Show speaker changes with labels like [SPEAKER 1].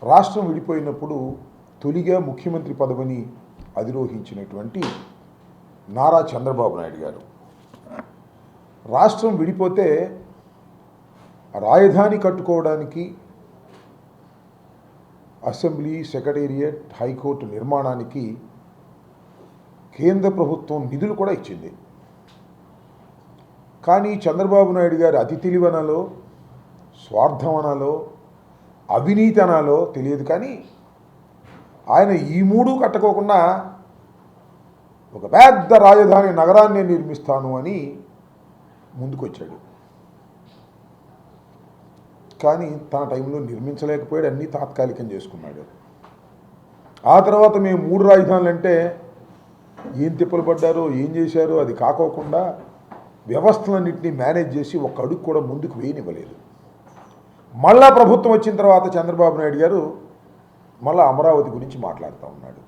[SPEAKER 1] రాష్ట్రం విడిపోయినప్పుడు తొలిగా ముఖ్యమంత్రి పదవిని అధిరోహించినటువంటి నారా చంద్రబాబు నాయుడు గారు రాష్ట్రం విడిపోతే రాజధాని కట్టుకోవడానికి అసెంబ్లీ, సెక్రటేరియట్, హైకోర్టు నిర్మాణానికి కేంద్ర ప్రభుత్వం నిధులు కూడా ఇచ్చింది. కానీ చంద్రబాబు నాయుడు గారు అతి తెలివనాలో, స్వార్థమనాలో, అవినీతి అనాలో తెలియదు, కానీ ఆయన ఈ మూడు కట్టుకోకుండా ఒక పెద్ద రాజధాని నగరాన్ని నిర్మిస్తాను అని ముందుకొచ్చాడు. కానీ తన టైంలో నిర్మించలేకపోయాడు, అన్నీ తాత్కాలికం చేసుకున్నాడు. ఆ తర్వాత మేము 3 రాజధానులు అంటే ఏం తిప్పలు పడ్డారో, ఏం చేశారో అది కాకోకుండా వ్యవస్థలన్నింటినీ మేనేజ్ చేసి ఒక్క అడుగు కూడా ముందుకు వేయనివ్వలేదు. మళ్ళా ప్రభుత్వం వచ్చిన తర్వాత చంద్రబాబు నాయుడు గారు మళ్ళీ అమరావతి గురించి మాట్లాడుతూ ఉన్నాడు.